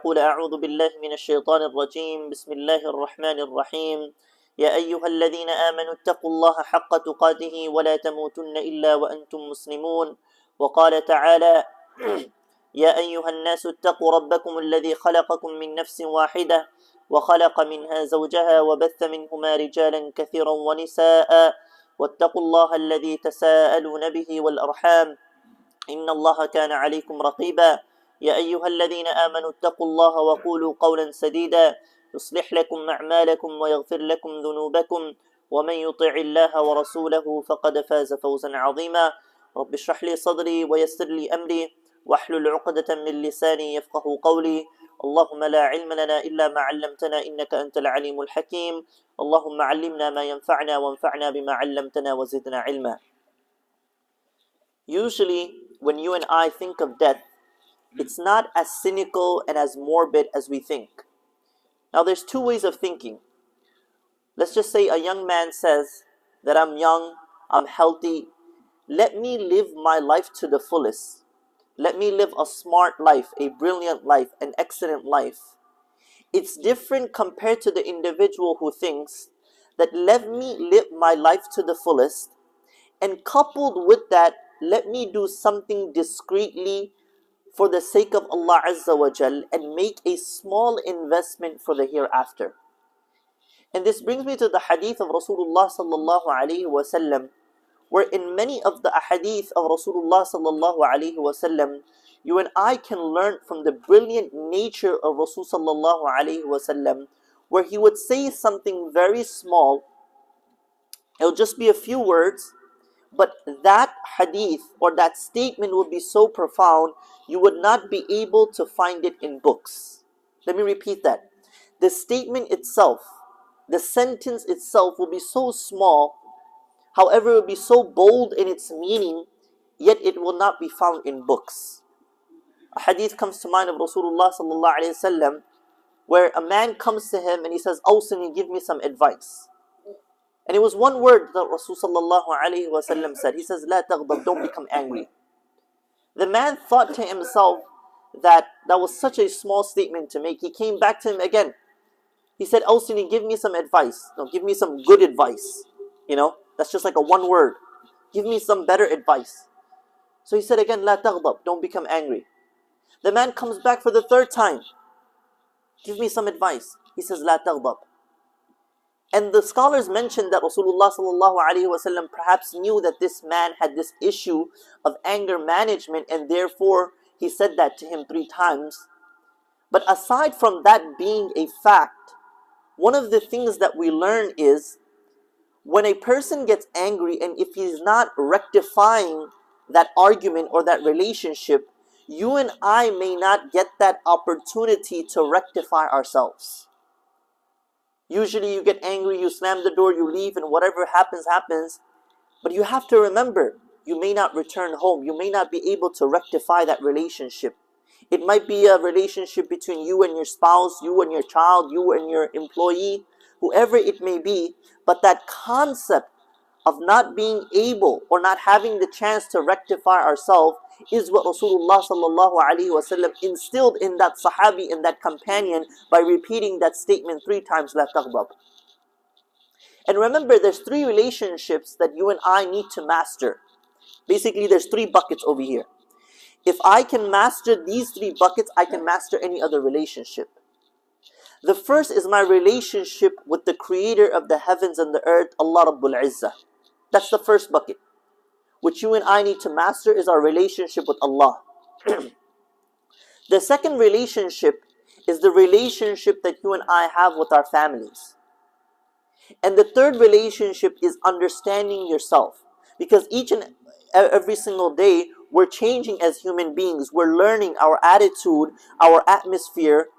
أقول أعوذ بالله من الشيطان الرجيم بسم الله الرحمن الرحيم يا أيها الذين آمنوا اتقوا الله حق تقاته ولا تموتن إلا وأنتم مسلمون. وقال تعالى يا أيها الناس اتقوا ربكم الذي خلقكم من نفس واحدة وخلق منها زوجها وبث منهما رجالا كثيرا ونساء واتقوا الله الذي تساءلون به والأرحام إن الله كان عليكم رقيبا. يا أيها الذين آمنوا اتقوا الله وقولوا قولا سديدا يصلح لكم أعمالكم ويغفر لكم ذنوبكم ومن يطع الله ورسوله فقد فاز فوزا عظيما. رب اشرح لي صدري ويسر لي أمري واحلل عقدة من لساني يفقه قولي. اللهم لا علم لنا إلا ما علمتنا إنك أنت العليم الحكيم. اللهم علمنا ما ينفعنا وانفعنا بما علمتنا وزدنا علما. Usually when you and I think of death, it's not as cynical and as morbid as we think. Now there's two ways of thinking. Let's just say a young man says that I'm young, I'm healthy, let me live my life to the fullest. Let me live a smart life, a brilliant life, an excellent life. It's different compared to the individual who thinks that let me live my life to the fullest, and coupled with that, let me do something discreetly for the sake of Allah Azza wa Jal and make a small investment for the hereafter. And this brings me to the hadith of Rasulullah sallallahu alaihi wasallam, where in many of the hadith of Rasulullah sallallahu alaihi wasallam, you and I can learn from the brilliant nature of Rasul sallallahu alaihi wasallam, where he would say something very small. It'll just be a few words, but that hadith or that statement would be so profound, you would not be able to find it in books. Let me repeat that. The statement itself, the sentence itself will be so small, however it will be so bold in its meaning, yet it will not be found in books. A hadith comes to mind of Rasulullah sallallahu alaihi wasallam, where a man comes to him and he says, "Awsini, give me some advice." And it was one word that Rasul sallallahu alaihi wasallam said. He says, "La taghdab, don't become angry." The man thought to himself that that was such a small statement to make. He came back to him again. He said, "Awsini, give me some advice. No, give me some good advice. That's just like a one word. Give me some better advice." So he said again, "La taghdab, don't become angry." The man comes back for the third time. "Give me some advice." He says, "La taghdab." And the scholars mentioned that Rasulullah sallallahu alaihi wasallam perhaps knew that this man had this issue of anger management, and therefore he said that to him 3 times. But aside from that being a fact, one of the things that we learn is when a person gets angry and if he's not rectifying that argument or that relationship, you and I may not get that opportunity to rectify ourselves. Usually you get angry, you slam the door, you leave, and whatever happens, happens. But you have to remember, you may not return home. You may not be able to rectify that relationship. It might be a relationship between you and your spouse, you and your child, you and your employee, whoever it may be. But that concept of not being able or not having the chance to rectify ourselves is what Rasulullah sallallahu alaihi wasallam instilled in that sahabi, in that companion, by repeating that statement 3 times, "La taghdab." And remember, there's 3 relationships that you and I need to master. Basically, there's 3 buckets over here. If I can master these 3 buckets, I can master any other relationship. The first is my relationship with the creator of the heavens and the earth, Allah Rabbul Izzah. That's the first bucket. What you and I need to master is our relationship with Allah. The second relationship is the relationship that you and I have with our families. And the third relationship is understanding yourself. Because each and every single day, we're changing as human beings. We're learning our attitude, our atmosphere,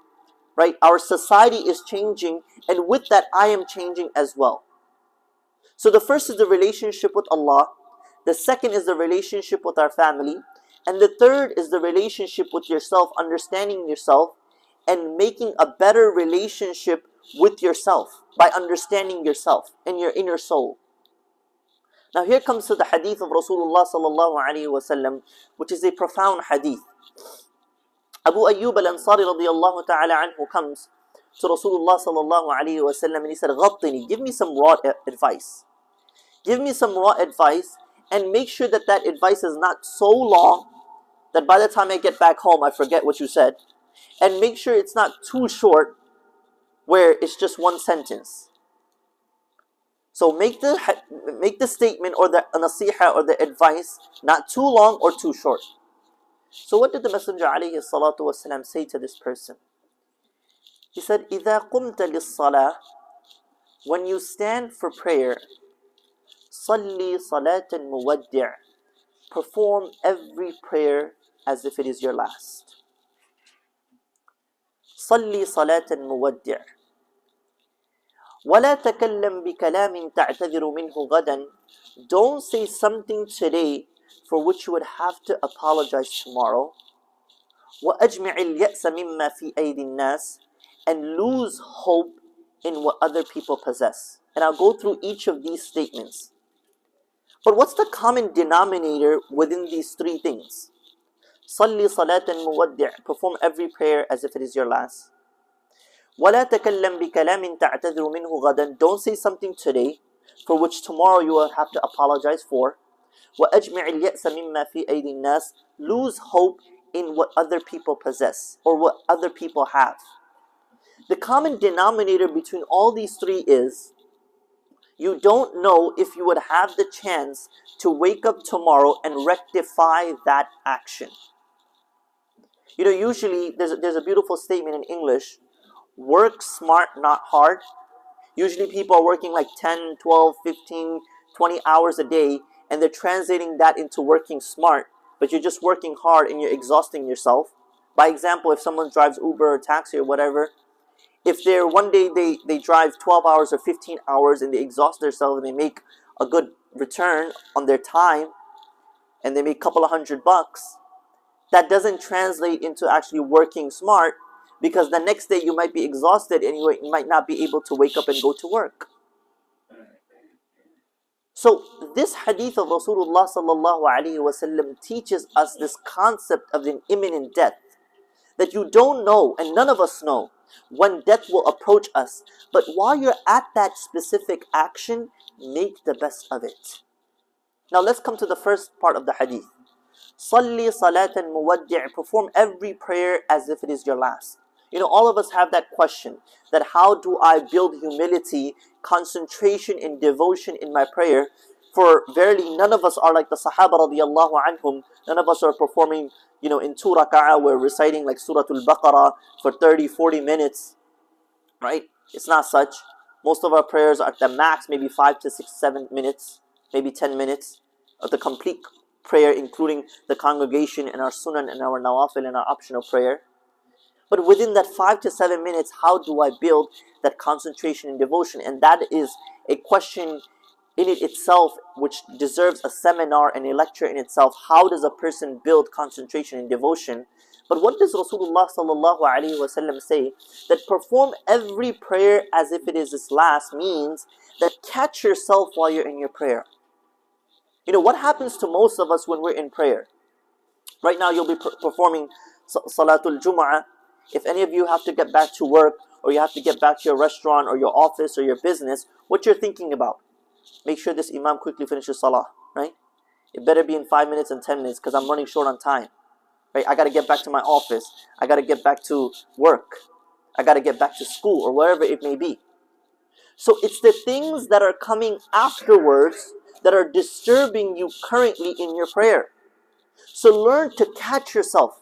right? Our society is changing, and with that, I am changing as well. So the first is the relationship with Allah. The second is the relationship with our family. And the third is the relationship with yourself, understanding yourself, and making a better relationship with yourself by understanding yourself and your inner soul. Now here comes to the hadith of Rasulullah sallallahu alaihi wasallam, which is a profound hadith. Abu Ayyub al-Ansari radiyallahu ta'ala anhu comes to Rasulullah sallallahu alayhi wa sallam and he said, Ghattini, give me some raw advice. Give me some raw advice and make sure that that advice is not so long that by the time I get back home I forget what you said. And make sure it's not too short where it's just one sentence. So make the statement or the nasiha or the advice not too long or too short. So what did the Messenger alayhi salatu wasalam say to this person? He said, إِذَا قُمْتَ لِلصَّلَاةِ, when you stand for prayer, صَلِّي صَلَاةً مُوَدِّعٍ, perform every prayer as if it is your last. صَلِّي صَلَاةً مُوَدِّعٍ وَلَا تَكَلَّمْ بِكَلَامٍ تَعْتَذِرُ مِنْهُ غَدًا, don't say something today for which you would have to apologize tomorrow. وَأَجْمِعِ الْيَأْسَ مِمَّا فِي أَيْدِي النَّاسِ, and lose hope in what other people possess. And I'll go through each of these statements. But what's the common denominator within these three things? صَلِّ صَلَاةً مُوَدِّعٍ, perform every prayer as if it is your last. وَلَا تَكَلَّمْ بِكَلَامٍ تَعْتَذِرُ مِنْهُ غَدًا, don't say something today for which tomorrow you will have to apologize for. وَأَجْمِعِ الْيَأْسَ مِمَّا فِي أَيْدِي النَّاسِ, lose hope in what other people possess or what other people have. The common denominator between all these three is you don't know if you would have the chance to wake up tomorrow and rectify that action. You know, usually there's a beautiful statement in English, work smart, not hard. Usually people are working like 10, 12, 15, 20 hours a day, and they're translating that into working smart, but you're just working hard and you're exhausting yourself. By example, if someone drives Uber or taxi or whatever, if they're one day they drive 12 hours or 15 hours and they exhaust themselves and they make a good return on their time and they make a couple of $100, that doesn't translate into actually working smart, because the next day you might be exhausted and you might not be able to wake up and go to work. So this hadith of Rasulullah sallallahu alaihi wasallam teaches us this concept of an imminent death, that you don't know, and none of us know, when death will approach us. But while you're at that specific action, make the best of it. Now let's come to the first part of the hadith. صَلِّ صَلَاةً مُوَدِّعٍ, perform every prayer as if it is your last. You know, all of us have that question, that how do I build humility, concentration and devotion in my prayer? For verily none of us are like the Sahaba radiyallahu anhum. None of us are performing, you know, in 2 raka'ah, we're reciting like Surah Al-Baqarah for 30, 40 minutes, right? It's not such. Most of our prayers are at the max, maybe 5 to 6, 7 minutes, maybe 10 minutes of the complete prayer, including the congregation and our sunan and our nawafil and our optional prayer. But within that 5 to 7 minutes, how do I build that concentration and devotion? And that is a question in it itself, which deserves a seminar and a lecture in itself. How does a person build concentration and devotion? But what does Rasulullah sallallahu alaihi wasallam say? That perform every prayer as if it is its last means that catch yourself while you're in your prayer. You know, what happens to most of us when we're in prayer? Right now you'll be performing Salatul Jummah. If any of you have to get back to work, or you have to get back to your restaurant or your office or your business, what you're thinking about? Make sure this imam quickly finishes salah, right? It better be in 5 minutes and 10 minutes because I'm running short on time, right? I got to get back to my office. I got to get back to work. I got to get back to school or wherever it may be. So it's the things that are coming afterwards that are disturbing you currently in your prayer. So learn to catch yourself.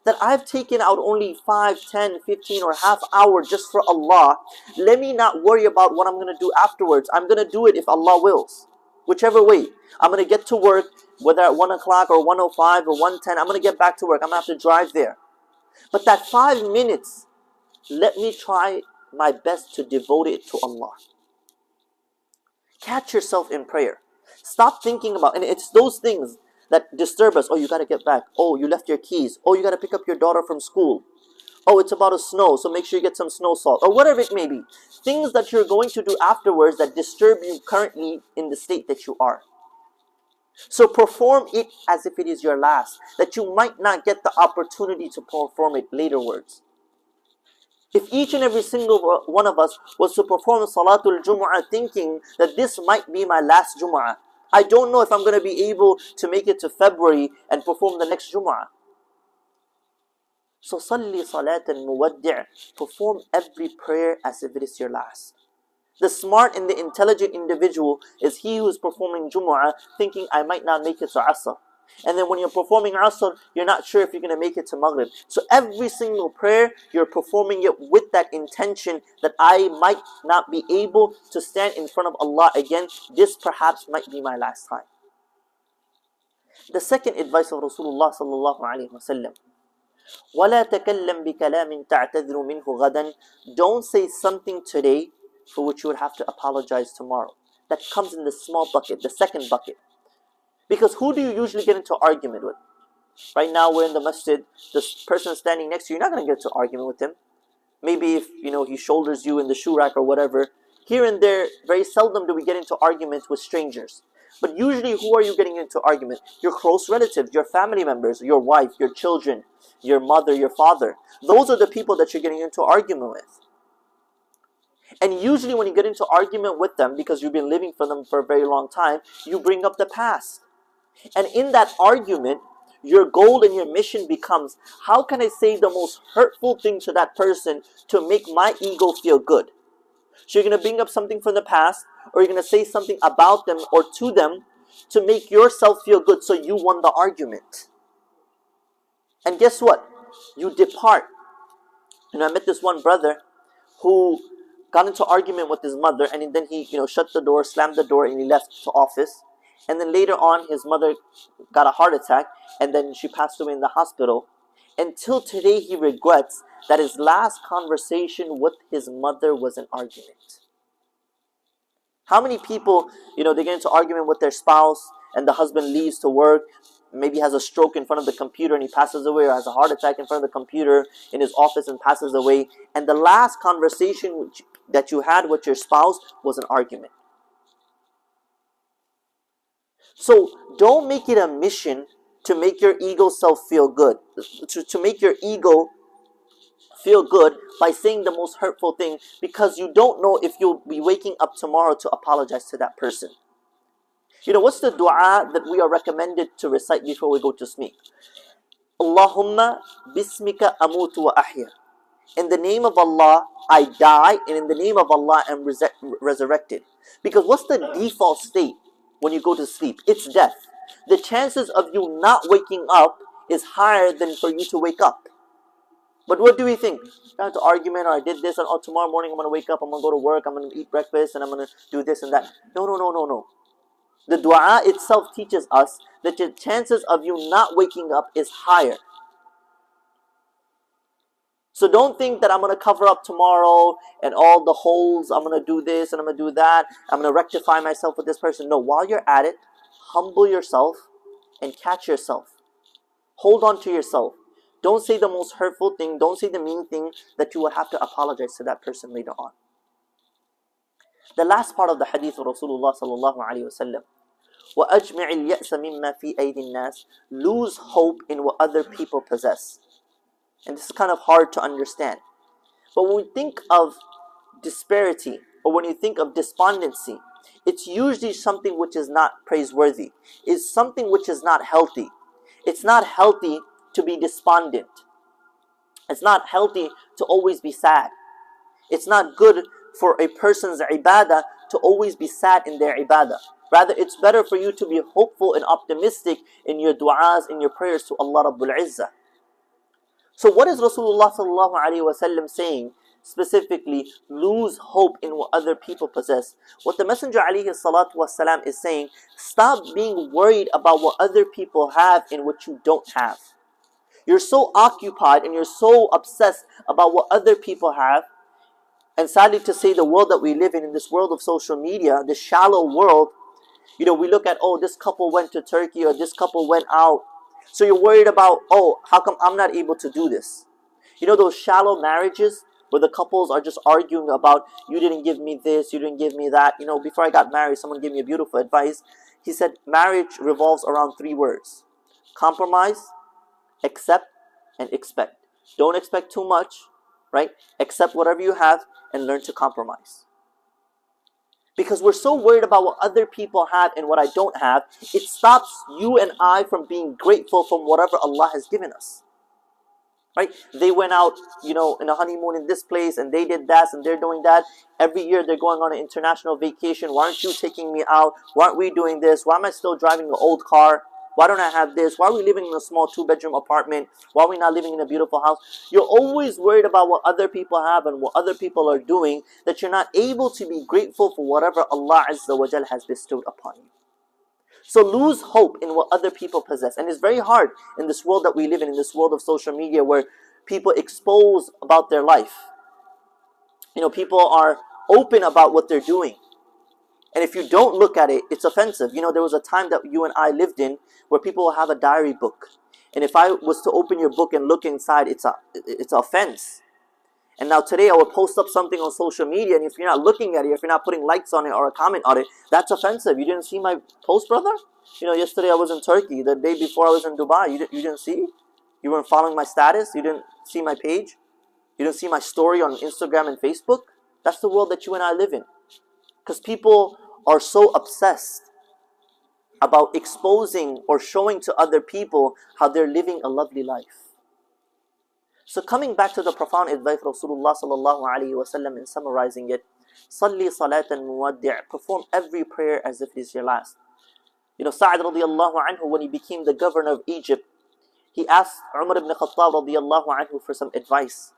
That I've taken out only 5, 10, 15 or half hour just for Allah. Let me not worry about what I'm going to do afterwards. I'm going to do it if Allah wills. Whichever way. I'm going to get to work, whether at 1 o'clock or 1:05 or 1:10. I'm going to get back to work. I'm going to have to drive there. But that 5 minutes, let me try my best to devote it to Allah. Catch yourself in prayer. Stop thinking about, and it's those things that disturb us. Oh, you got to get back. Oh, you left your keys. Oh, you got to pick up your daughter from school. Oh, it's about to snow, so make sure you get some snow salt. Or whatever it may be. Things that you're going to do afterwards that disturb you currently in the state that you are. So perform it as if it is your last, that you might not get the opportunity to perform it laterwards. If each and every single one of us was to perform Salatul Jum'ah thinking that this might be my last Jum'ah, I don't know if I'm going to be able to make it to February and perform the next Jum'ah. So Salli Salat al-Muwaddi', perform every prayer as if it is your last. The smart and the intelligent individual is he who is performing Jumu'ah thinking, I might not make it to Asr. And then when you're performing Asr, you're not sure if you're going to make it to Maghrib. So every single prayer, you're performing it with that intention that I might not be able to stand in front of Allah again. This perhaps might be my last time. The second advice of Rasulullah sallallahu alaihi wasallam, وَلَا تَكَلَّمْ بِكَلَامٍ تَعْتَذِرُ مِنْهُ غَدًا. Don't say something today for which you would have to apologize tomorrow. That comes in the small bucket, the second bucket. Because who do you usually get into argument with? Right now we're in the masjid, this person standing next to you, you're not going to get into argument with him. Maybe if he shoulders you in the shoe rack or whatever. Here and there, very seldom do we get into arguments with strangers. But usually who are you getting into argument? Your close relatives, your family members, your wife, your children, your mother, your father. Those are the people that you're getting into argument with. And usually when you get into argument with them, because you've been living for them for a very long time, you bring up the past. And in that argument, your goal and your mission becomes, how can I say the most hurtful thing to that person to make my ego feel good? So you're going to bring up something from the past, or you're going to say something about them or to them to make yourself feel good so you won the argument. And guess what? You depart. I met this one brother who got into argument with his mother, and then he shut the door, slammed the door, and he left the office. And then later on, his mother got a heart attack, and then she passed away in the hospital. Until today, he regrets that his last conversation with his mother was an argument. How many people, they get into argument with their spouse, and the husband leaves to work, maybe has a stroke in front of the computer and he passes away, or has a heart attack in front of the computer in his office and passes away, and the last conversation that you had with your spouse was an argument. So don't make it a mission to make your ego self feel good, to make your ego feel good by saying the most hurtful thing, because you don't know if you'll be waking up tomorrow to apologize to that person. What's the dua that we are recommended to recite before we go to sleep? Allahumma bismika amutu wa ahya. In the name of Allah, I die, and in the name of Allah, I'm resurrected. Because what's the default state when you go to sleep? It's death. The chances of you not waking up is higher than for you to wake up. But what do we think? I had an argument, or I did this, and tomorrow morning I'm going to wake up, I'm going to go to work, I'm going to eat breakfast, and I'm going to do this and that. No. The dua itself teaches us that the chances of you not waking up is higher. So don't think that I'm going to cover up tomorrow and all the holes, I'm going to do this and I'm going to do that, I'm going to rectify myself with this person. No, while you're at it, humble yourself and catch yourself. Hold on to yourself. Don't say the most hurtful thing, don't say the mean thing that you will have to apologize to that person later on. The last part of the hadith of Rasulullah sallallahu alaihi wasallam, وَأَجْمِعِ الْيَأْسَ مِمَّا فِي أَيْدِ النَّاسِ. Lose hope in what other people possess. And this is kind of hard to understand. But when we think of disparity, or when you think of despondency, it's usually something which is not praiseworthy. It's something which is not healthy. It's not healthy to be despondent. It's not healthy to always be sad. It's not good for a person's ibadah to always be sad in their ibadah. Rather, it's better for you to be hopeful and optimistic in your du'as, in your prayers to Allah Rabbul Izzah. So what is Rasulullah sallallahu alaihi wasallam saying? Specifically, lose hope in what other people possess. What the Messenger alayhi salatu wasalam is saying, stop being worried about what other people have and what you don't have. You're so occupied and you're so obsessed about what other people have. And sadly to say, the world that we live in this world of social media, this shallow world, we look at, this couple went to Turkey, or this couple went out. So you're worried about, how come I'm not able to do this? Those shallow marriages where the couples are just arguing about, you didn't give me this, you didn't give me that. Before I got married, someone gave me a beautiful advice. He said marriage revolves around 3 words: compromise, accept, and expect. Don't expect too much, right? Accept whatever you have and learn to compromise. Because we're so worried about what other people have and what I don't have, it stops you and I from being grateful from whatever Allah has given us. Right? They went out, in a honeymoon in this place, and they did that, and they're doing that. Every year they're going on an international vacation. Why aren't you taking me out? Why aren't we doing this? Why am I still driving an old car? Why don't I have this? Why are we living in a small 2-bedroom apartment? Why are we not living in a beautiful house? You're always worried about what other people have and what other people are doing, that you're not able to be grateful for whatever Allah Azza wa Jal has bestowed upon you. So lose hope in what other people possess. And it's very hard in this world that we live in this world of social media, where people expose about their life. People are open about what they're doing. And if you don't look at it, it's offensive. There was a time that you and I lived in where people will have a diary book. And if I was to open your book and look inside, it's an offense. And now today I will post up something on social media, and if you're not looking at it, if you're not putting likes on it or a comment on it, that's offensive. You didn't see my post, brother? Yesterday I was in Turkey. The day before I was in Dubai. You didn't see? You weren't following my status? You didn't see my page? You didn't see my story on Instagram and Facebook? That's the world that you and I live in. Because people are so obsessed about exposing or showing to other people how they're living a lovely life. So coming back to the profound advice of Rasulullah sallallahu alaihi wasallam and summarizing it, Salli salatan muwaddi', perform every prayer as if it is your last. Sa'ad radiallahu anhu, when he became the governor of Egypt, he asked Umar ibn Khattab radiallahu anhu for some advice.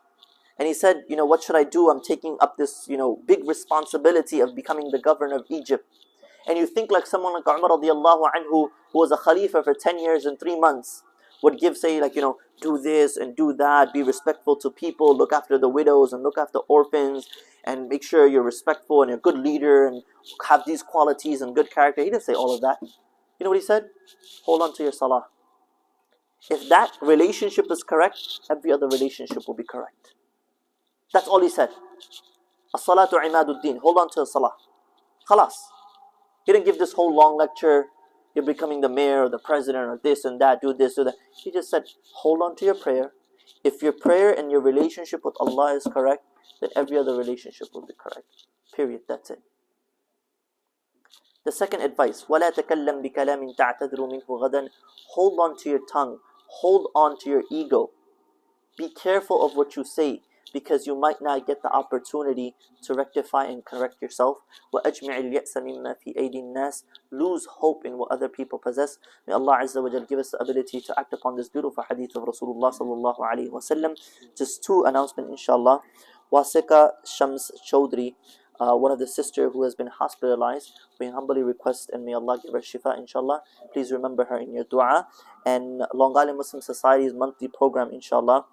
And he said, what should I do? I'm taking up this, big responsibility of becoming the governor of Egypt. And you think like someone like Umar radiallahu anhu, who was a Khalifa for 10 years and 3 months, would give, say, do this and do that, be respectful to people, look after the widows and look after orphans, and make sure you're respectful and you're a good leader and have these qualities and good character. He didn't say all of that. You know what he said? Hold on to your salah. If that relationship is correct, every other relationship will be correct. That's all he said. As-salatu imaduddin. Hold on to the salah. Khalas. He didn't give this whole long lecture. You're becoming the mayor or the president or this and that, do this, do that. He just said, hold on to your prayer. If your prayer and your relationship with Allah is correct, then every other relationship will be correct. Period. That's it. The second advice, وَلَا تَكَلَّمْ بِكَلَامٍ تَعْتَذْرُ مِنْهُ غَدًا. Hold on to your tongue. Hold on to your ego. Be careful of what you say, because you might not get the opportunity to rectify and correct yourself. وَأَجْمِعِ الْيَأْسَ مِمَّا فِي أَيْدِي النَّاسِ. Lose hope in what other people possess. May Allah Azza wa Jal give us the ability to act upon this beautiful hadith of Rasulullah sallallahu alaihi wasallam. Just 2 announcements, inshallah. Wasika Shams Chaudhry, one of the sisters who has been hospitalized, we humbly request, and may Allah give her shifa, inshallah. Please remember her in your dua. And Long Island Muslim Society's monthly program, inshallah,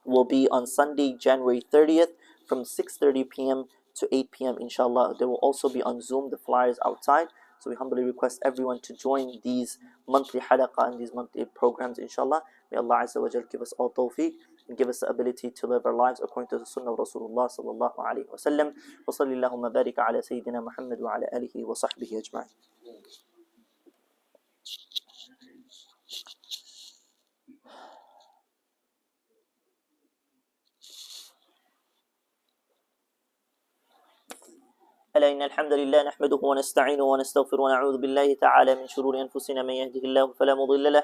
will be on Sunday, January 30th from 6:30 p.m. to 8 p.m. inshallah. They will also be on Zoom, the flyers outside. So we humbly request everyone to join these monthly halaqah and these monthly programs, inshallah. May Allah Azza wa Jal give us all tawfiq and give us the ability to live our lives according to the sunnah of Rasulullah sallallahu alayhi wa sallam. Wa sallallahu barika ala Sayyidina Muhammad wa ala alihi wa sahbihi ajma'in. ألا إن الحمد لله نحمده ونستعينه ونستغفره ونعوذ بالله تعالى من شرور أنفسنا. من يهده الله فلا مضل له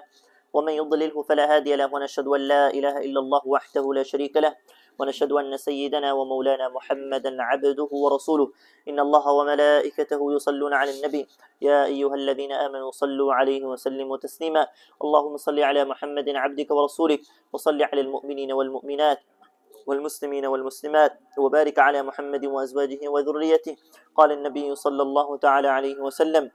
ومن يضلله فلا هادي له، ونشهد أن لا إله إلا الله وحده لا شريك له، ونشهد أن سيدنا ومولانا محمدا عبده ورسوله. إن الله وملائكته يصلون على النبي يا أيها الذين آمنوا صلوا عليه وسلموا تسليما. اللهم صل على محمد عبدك ورسولك، وصل على المؤمنين والمؤمنات والمسلمين والمسلمات، وبارك على محمد وأزواجه وذريته. قال النبي صلى الله تعالى عليه وسلم: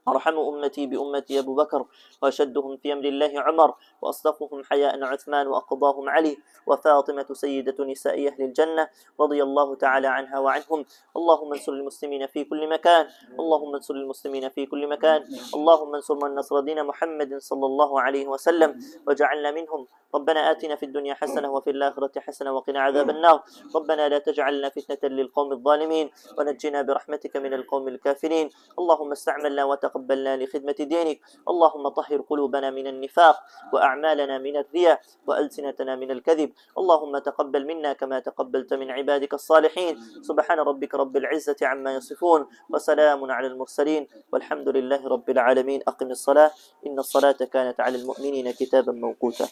أرحم أمتي بأمتي أبو بكر، وأشدهم في أمر الله عمر، وأصدقهم حياء عثمان، وأقضاهم علي، وفاطمة سيدة نساء أهل الجنة رضي الله تعالى عنها وعنهم. اللهم انصر المسلمين في كل مكان، اللهم انصر المسلمين في كل مكان، اللهم انصر من نصر دين محمد صلى الله عليه وسلم وجعلنا منهم. ربنا آتنا في الدنيا حسنة وفي الآخرة حسنة وقنا عذاب النار. ربنا لا تجعلنا فتنة للقوم الظالمين، ونجنا برحمتك من القوم الكافرين. اللهم استعملنا تقبلنا لخدمة دينك. اللهم طهر قلوبنا من النفاق وأعمالنا من الرياء وألسنتنا من الكذب. اللهم تقبل منا كما تقبلت من عبادك الصالحين. سبحان ربك رب العزة عما يصفون وسلام على المرسلين والحمد لله رب العالمين. أقم الصلاة إن الصلاة كانت على المؤمنين كتابا موقوتا.